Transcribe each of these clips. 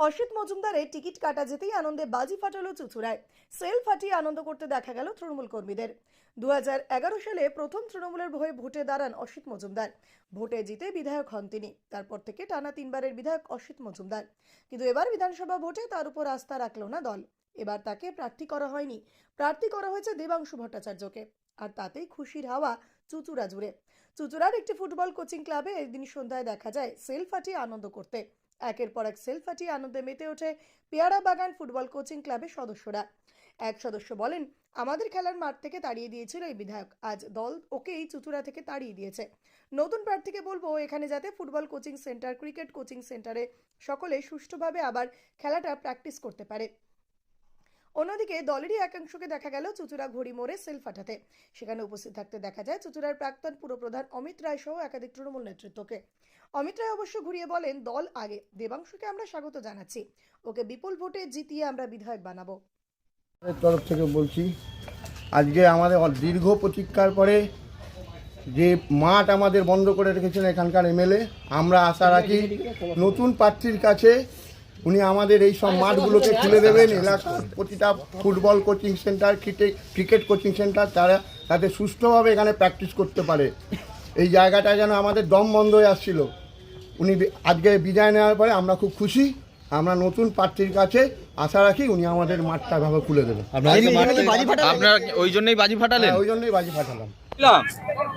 অসিত মজুমদারের টিকিট কাটা যেতেই আনন্দে বাজি ফাটালো চুঁচুড়ায়। সেল ফাটিয়ে আনন্দ করতে দেখা গেল তৃণমূল কর্মীদের। 2011 সালে প্রথম তৃণমূলের হয়ে ভোটে দাঁড়ান অসিত মজুমদার। ভোটে জিতে বিধায়ক হন তিনি। তারপর থেকে টানা 3বারের বিধায়ক অসিত মজুমদার। কিন্তু এবার বিধানসভা ভোটে তার উপর আস্থা রাখল না দল। এবার তাকে প্রার্থী করা হয়নি, প্রার্থী করা হয়েছে দেবাংশু ভট্টাচার্যকে। আর তাতেই খুশির হাওয়া চুঁচুড়া জুড়ে। চুঁচুড়ার একটি ফুটবল কোচিং ক্লাবে এদিন সন্ধ্যায় দেখা যায় সেল ফাটিয়ে আনন্দ করতে। একের পর এক সেল ফাটিয়ে আনন্দে মেতে ওঠে পেয়ারা বাগান ফুটবল কোচিং ক্লাবের সদস্যরা। এক সদস্য বলেন, আমাদের খেলার মাঠ থেকে তাড়িয়ে দিয়েছিল এই বিধায়ক, আজ দল ওকেই চুঁচুড়া থেকে তাড়িয়ে দিয়েছে। নতুন প্রার্থীকে বলবো এখানে যাতে football coaching centre, cricket coaching সেন্টারে সকলে সুষ্ঠুভাবে আবার খেলাটা প্র্যাকটিস করতে পারে। অন্যদিকে দলেরই একাংশকে দেখা গেল চুঁচুড়া ঘড়ি মোড়ে সেল ফাটাতে। সেখানে উপস্থিত থাকতে দেখা যায় চুঁচুড়ার প্রাক্তন পুরপ্রধান অমিত রায় সহ একাধিক তৃণমূল নেতৃত্বকে। অমিত রায় অবশ্য ঘুরিয়ে বলেন, দল আগে, দেবাংশুকে আমরা স্বাগত জানাচ্ছি, ওকে বিপুল ভোটে জিতিয়ে আমরা বিধায়ক বানাবো। তরফ থেকে বলছি, আজকে আমাদের দীর্ঘ প্রতীক্ষার পরে যে মাঠ আমাদের বন্ধ করে রেখেছেন এখানকার এমএলএ, আমরা আশা রাখি নতুন প্রার্থীর কাছে উনি আমাদের এই সব মাঠগুলোকে খুলে দেবেন। এলাকার প্রতিটা football coaching centre, cricket coaching centre তারা যাতে সুষ্ঠুভাবে এখানে প্র্যাকটিস করতে পারে। এই জায়গাটা যেন আমাদের দম বন্ধ হয়ে আসছিল। উনি আজকে বিদায় নেওয়ার পরে আমরা খুব খুশি। আমরা নতুন প্রার্থীর কাছে আশা রাখি উনি আমাদের মাঠটা ভাবে খুলে দেবেন। আপনারা ওই জন্যই বাজি ফাটালেন? ওই জন্যই বাজি ফাটালাম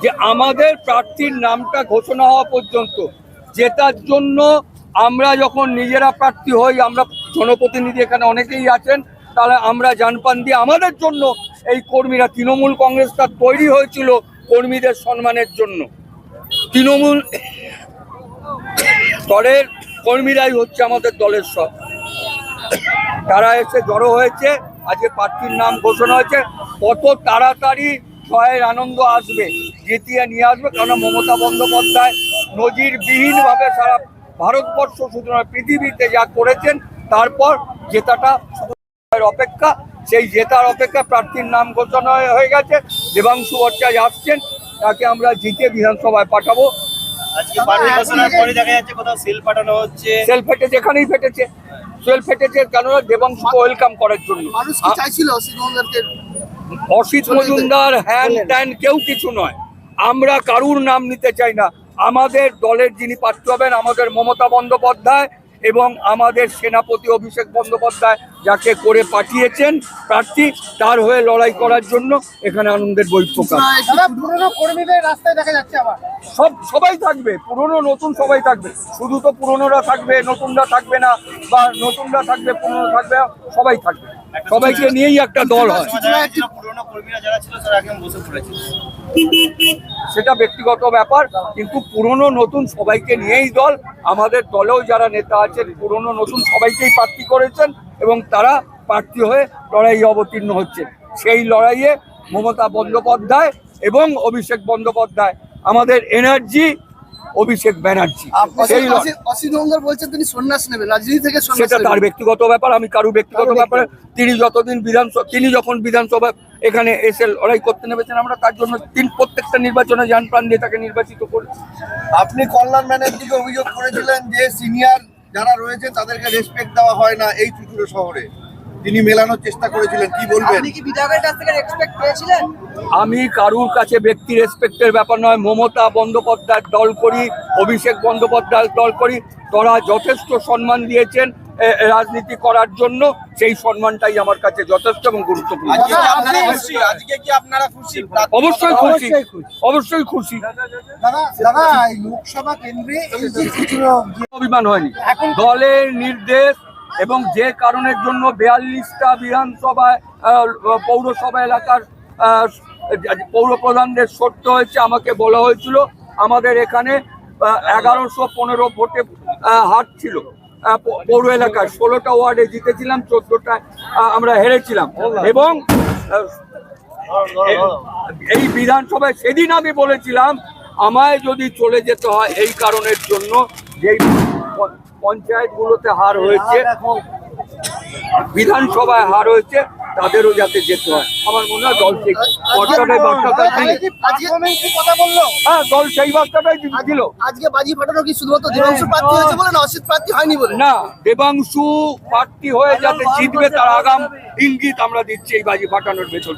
যে আমাদের প্রার্থীর নামটা ঘোষণা হওয়া পর্যন্ত জেতার জন্য আমরা যখন নিজেরা প্রার্থী হই, আমরা জনপ্রতিনিধি এখানে অনেকেই আছেন, তাহলে আমরা জানপান দিয়ে আমাদের জন্য এই কর্মীরা, তৃণমূল কংগ্রেসটা তৈরি হয়েছিল কর্মীদের সম্মানের জন্য। তৃণমূল দলের কর্মীরাই হচ্ছে আমাদের দলের সব। তারা এসে জড়ো হয়েছে, আজকে প্রার্থীর নাম ঘোষণা হয়েছে। কত তাড়াতাড়ি জয়ের আনন্দ আসবে, জিতিয়ে নিয়ে আসবে। কারণ মমতা বন্দ্যোপাধ্যায় নজিরবিহীনভাবে সারা ভারতবর্ষ, শুধু নয় পৃথিবীতে যা করেছেন, তারপর জেতাটা অপেক্ষা। সেই জেতার অপেক্ষা, প্রার্থীর নাম ঘোষণা হয়ে গেছে। দেবাংশু ভট্টাচার্য আসছেন, তাকে আমরা জিতে বিধানসভায় পাঠাবো। আজকে বাড়ি ঘোষণার পরে দেখা যাচ্ছে কোথাও সেল ফাটানো হচ্ছে। সেল ফেটেছে, এখানেই ফেটেছে, সেল ফেটেছে কেন? দেবাংশুকে ওয়েলকাম করার জন্য। মানুষ কি চাইছিল অসিত মজুমদার হ্যান ত্যান কেউ কিছু নয়। আমরা কারুর নাম নিতে চাই না। আমাদের দলের যিনি প্রার্থী হবেন, আমাদের মমতা বন্দ্যোপাধ্যায় এবং আমাদের সেনাপতি অভিষেক বন্দ্যোপাধ্যায় যাকে করে পাঠিয়েছেন প্রার্থী, তার হয়ে লড়াই করার জন্য এখানে আনন্দের বহিঃপ্রকাশ। সবাই থাকবে, পুরনো নতুন সবাই থাকবে। শুধু তো পুরনোরা থাকবে, নতুনরা থাকবে না, বা নতুনরা থাকবে, পুরনো থাকবে, সবাই থাকবে। সবাইকে নিয়েই একটা দল হয়। পুরনো কর্মীরা যারা ছিল তারা একদম বসে পড়েছে, সেটা ব্যক্তিগত ব্যাপার, কিন্তু পুরনো নতুন সবাইকে নিয়েই দল। আমাদের দলেও যারা নেতা আছেন পুরনো নতুন সবাইকেই প্রার্থী করেছেন এবং তারা প্রার্থী হয়ে লড়াইয়ে অবতীর্ণ হচ্ছেন। সেই লড়াইয়ে মমতা বন্দ্যোপাধ্যায় এবং অভিষেক বন্দ্যোপাধ্যায়, আমাদের এনার্জি অভিষেক ব্যানার্জি। সেটা তার ব্যক্তিগত ব্যাপার, আমি কারু ব্যক্তিগত ব্যাপারে। তিনি যখন বিধানসভা এখানে এসে লড়াই করতে নেমেছেন, আমরা তার জন্য প্রত্যেকটা নির্বাচনে যান প্রাণ দিয়ে তাকে নির্বাচিত করেছি। আপনি কল্যাণ ব্যানার্জিকে অভিযোগ করেছিলেন যে সিনিয়র যারা রয়েছে তাদেরকে রেসপেক্ট দেওয়া হয় না এই চুঁচুড়া শহরে, তিনি মেলানোর চেষ্টা করেছিলেন, কি বলবেন? আপনি কি বিধায়কের কাছ থেকে রেসপেক্ট পেয়েছিলেন? আমি কারুর কাছে ব্যক্তি রেসপেক্টের ব্যাপার নয়। মমতা বন্দ্যোপাধ্যায়ের দল করি, অভিষেক বন্দ্যোপাধ্যায়ের দল করি। তারা যথেষ্ট সম্মান দিয়েছেন রাজনীতি করার জন্য, সেই সম্মানটাই আমার কাছে যথেষ্ট এবং গুরুত্বপূর্ণ। আজকে কি আপনারা খুশি? অবশ্যই খুশি, অবশ্যই খুশি। লোকসভা কেন্দ্রে অভিমান হয়নি, দলের নির্দেশ এবং যে কারণের জন্য 42টা বিধানসভায় পৌরসভা এলাকার পৌরপ্রধানদের সরতে হয়েছে। আমাকে বলা হয়েছিল আমাদের এখানে 1115 ভোটে হার ছিল পৌর এলাকায়। 16টা ওয়ার্ডে জিতেছিলাম, 14টায় আমরা হেরেছিলাম। এবং এই বিধানসভায় সেদিন আমি বলেছিলাম, আমায় যদি চলে যেতে হয় এই কারণের জন্য, যেই পঞ্চায়েতগুলোতে হার হয়েছে, বিধানসভায় হার হয়েছে, তাদেরও যাতে যেতে হয়। আমার মনে হয় দল ঠিক বার্তাটাই কথা বললো হ্যাঁ, দল সেই বার্তাটাই দিল। আজকে বাজি ফাটানো কি শুধুমাত্র দেবাংশু প্রার্থী হয়েছে বলে না অসিত প্রার্থী হয়নি বলে? না, দেবাংশু প্রার্থী হয়ে যাতে জিতবে তার আগাম ইঙ্গিত আমরা দিচ্ছি এই বাজি ফাটানোর ভেতর।